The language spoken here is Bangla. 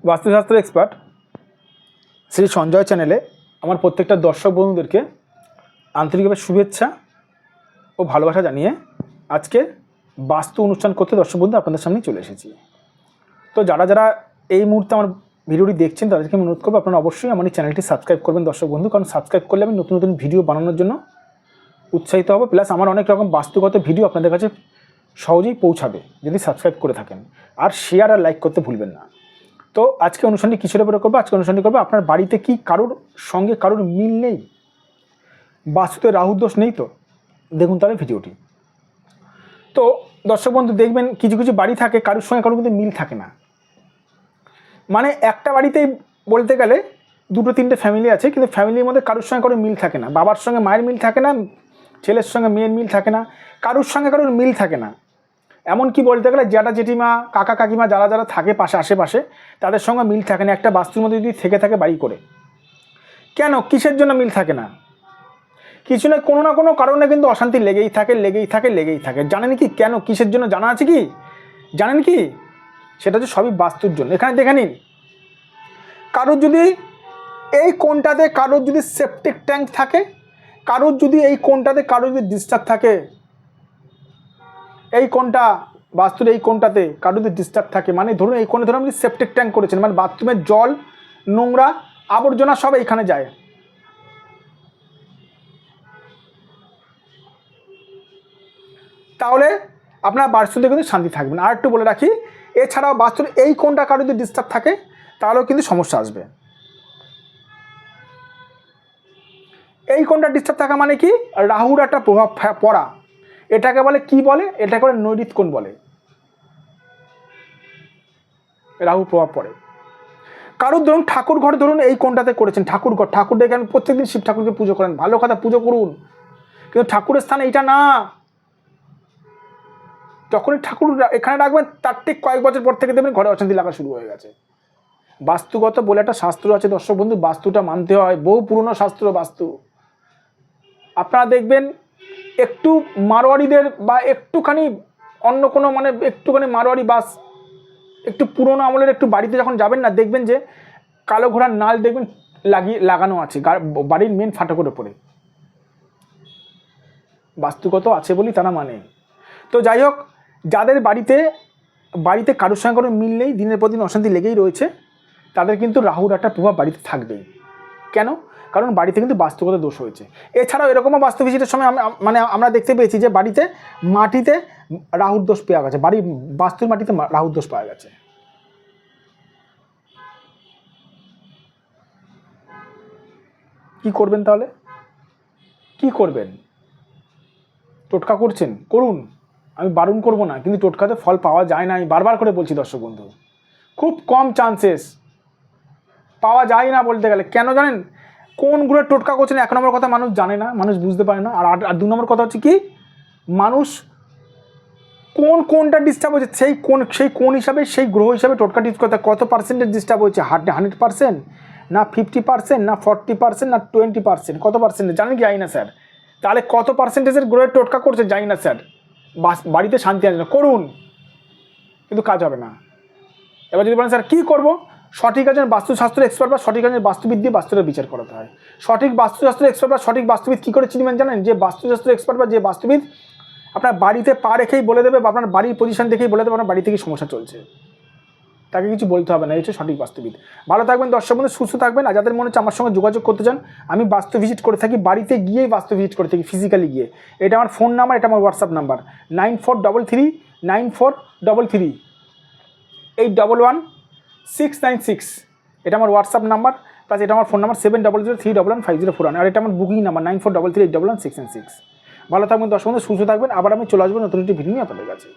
বাস্তুশাস্ত্র এক্সপার্ট শ্রী সঞ্জয় চ্যানেলে আমার প্রত্যেকটা দর্শক বন্ধুদেরকে আন্তরিকভাবে শুভেচ্ছা ও ভালোবাসা জানিয়ে আজকে বাস্তু অনুষ্ঠান করতে দর্শক বন্ধু আপনাদের সামনে চলে এসেছি। তো যারা যারা এই মুহূর্তে আমার ভিডিওটি দেখছেন তাদেরকে আমি অনুরোধ করবো আপনারা অবশ্যই আমার এই চ্যানেলটি সাবস্ক্রাইব করবেন দর্শক বন্ধু, কারণ সাবস্ক্রাইব করলে আমি নতুন নতুন ভিডিও বানানোর জন্য উৎসাহিত হব। প্লাস আমার অনেক রকম বাস্তুগত ভিডিও আপনাদের কাছে সহজেই পৌঁছাবে যদি সাবস্ক্রাইব করে থাকেন, আর শেয়ার আর লাইক করতে ভুলবেন না। তো আজকে অনুষ্ঠানটি কিসের উপরে করবো? আজকে অনুষ্ঠানটি করবো আপনার বাড়িতে কি কারোর সঙ্গে কারোর মিল নেই, বাস্তুতে রাহুর দোষ নেই? তো দেখুন তাহলে ভিডিওটি। তো দর্শক বন্ধু দেখবেন কিছু কিছু বাড়ি থাকে কারোর সঙ্গে কারোর কিন্তু মিল থাকে না। মানে একটা বাড়িতেই বলতে গেলে দুটো তিনটে ফ্যামিলি আছে, কিন্তু ফ্যামিলির মধ্যে কারোর সঙ্গে কারোর মিল থাকে না। বাবার সঙ্গে মায়ের মিল থাকে না, ছেলের সঙ্গে মেয়ের মিল থাকে না, কারোর সঙ্গে কারোর মিল থাকে না। এমনকি বলতে গেলে জ্যাঠা জেঠিমা কাকা কাকিমা যারা যারা থাকে পাশে আশেপাশে তাদের সঙ্গে মিল থাকে না একটা বাস্তুর মধ্যে যদি থেকে থাকে বাড়ি করে। কেন, কিসের জন্য মিল থাকে না? কিছু না কোনো কারণে কিন্তু অশান্তি লেগেই থাকে। জানেন কি কেন, কিসের জন্য জানা আছে কি? জানেন কি? সেটা হচ্ছে সবই বাস্তুর জন্য। এখানে দেখে নিন, কারোর যদি এই কোণটাতে কারোর যদি সেপটিক ট্যাঙ্ক থাকে, কারোর যদি এই কোণটাতে কারোর যদি ডিস্টার্ব থাকে, এই কোণটা বাস্তুর এই কোণটাতে কারোর যদি ডিস্টার্ব থাকে, মানে ধরুন এই কোণে ধরুন আপনি সেপটিক ট্যাঙ্ক করেছেন, মানে বাথরুমের জল নোংরা আবর্জনা সব এইখানে যায়, তাহলে আপনার বাস্তুতে কিন্তু শান্তি থাকবে না। আর একটু বলে রাখি, এছাড়াও বাস্তুর এই কোণটা কারোর যদি ডিস্টার্ব থাকে তাহলেও কিন্তু সমস্যা আসবে। এই কোণটা ডিস্টার্ব থাকা মানে কি, রাহুর একটা প্রভাব পড়া। এটাকে বলে কি বলে? এটাকে বলে নৈরিত কোণ বলে। রাহুর প্রভাব পড়ে। কারোর ধরুন ঠাকুর ঘর ধরুন এই কোণটাতে করেছেন, ঠাকুর ঘর, ঠাকুর ডেকে আমি প্রত্যেকদিন শিব ঠাকুরকে পুজো করেন, ভালো কথা, পুজো করুন, কিন্তু ঠাকুরের স্থান এইটা না। যখনই ঠাকুর এখানে রাখবেন তার ঠিক কয়েক বছর পর থেকে দেখবেন ঘরে অশান্তি লাগা শুরু হয়ে গেছে। বাস্তুগত বলে একটা শাস্ত্র আছে দর্শক বন্ধু, বাস্তুটা মানতে হয়, বহু পুরনো শাস্ত্র বাস্তু। আপনারা দেখবেন একটু মারোয়ারিদের বা একটুখানি অন্য কোনো মানে একটুখানি মারোয়ারি বাস একটু পুরনো আমলের একটু বাড়িতে যখন যাবেন না, দেখবেন যে কালো ঘোড়ার নাল দেখবেন লাগানো আছে বাড়ির মেন ফাটকের ওপরে। বাস্তুগত আছে বলি তারা মানে। তো যাই হোক, যাদের বাড়িতে কারোর সঙ্গে কোনো মিল নেই, দিনের পর দিন অশান্তি লেগেই রয়েছে, তাদের কিন্তু রাহুর একটা প্রভাব বাড়িতে থাকবেই। কেন? কারণ বাড়িতে কিন্তু বাস্তুগত দোষ হয়েছে। এছাড়াও এরকমও বাস্তু ভিজিটের সময় আমরা দেখতে পেয়েছি যে বাড়িতে মাটিতে রাহুর দোষ পাওয়া গেছে, বাস্তুর মাটিতে রাহুর দোষ পাওয়া গেছে। কি করবেন তাহলে? কি করবেন? টোটকা করছেন, করুন, আমি বারণ করব না, কিন্তু টোটকাতে ফল পাওয়া যায় না। আমি বারবার করে বলছি দর্শক বন্ধু, খুব কম চান্সেস, পাওয়া যায় না বলতে গেলে। কেন জানেন? কোনগুলো টোটকা করছেন এক নম্বর কথা মানুষ জানে না, মানুষ বুঝতে পারে না। আর দু নম্বর কথা হচ্ছে কি, মানুষ কোনটা ডিস্টার্ব হয়েছে সেই কোন হিসাবে সেই গ্রহ হিসাবে টোটকা টিপস করতে কত পার্সেন্টেজ ডিস্টার্ব হয়েছে, 100%, না 50%, না 40%, না 20%, কত পার্সেন্টেজ জানেন কি? জানি না স্যার। তাহলে কত পার্সেন্টেজের গ্রহের টোটকা করছে জানি না স্যার। বাড়িতে শান্তি আনছে না, করুন, কিন্তু কাজ হবে না। এবার যদি বলেন স্যার কী করবো, সঠিক একজন বাস্তুশাস্ত্র এক্সপার্ট বা সঠিক একজন বাস্তুবিদ দিয়ে বাস্তুটা বিচার করাতে হয়। সঠিক বাস্তুশাস্ত্র এক্সপার্ট বা সঠিক বাস্তুবিদ কী করে চিনবেন জানেন? যে বাস্তুশাস্ত্র এক্সপার্ট বা যে বাস্তুবিদ আপনার বাড়িতে পা রেখেই বলে দেবে, বা আপনার বাড়ির পজিশন দেখেই বলে দেবে আপনার বাড়িতে কি সমস্যা চলছে, তাকে কিছু বলতে হবে না। এই হচ্ছে সঠিক বাস্তুবিদ। ভালো থাকবেন দর্শক বন্ধু, সুস্থ থাকবেন। আর যাদের মনে হচ্ছে আমার সঙ্গে যোগাযোগ করতে চান, আমি বাস্তু ভিজিট করে থাকি, বাড়িতে গিয়েই বাস্তু ভিজিট করে থাকি, ফিজিক্যালি গিয়ে। এটা আমার ফোন নাম্বার, এটা আমার হোয়াটসঅ্যাপ নাম্বার 94339433811696। এটা আমার হোয়াটসঅ্যাপ নাম্বার, প্লাস এটা আমার ফোন নাম্বার 7003115041। আর এটা আমার বুকিং নাম্বার 9433811696। ভালো থাকবেন দর্শক বন্ধু, সুস্থ থাকবেন। আবার আমি চলে আসবো নতুন একটি ভিডিও নিয়ে আপনাদের কাছে।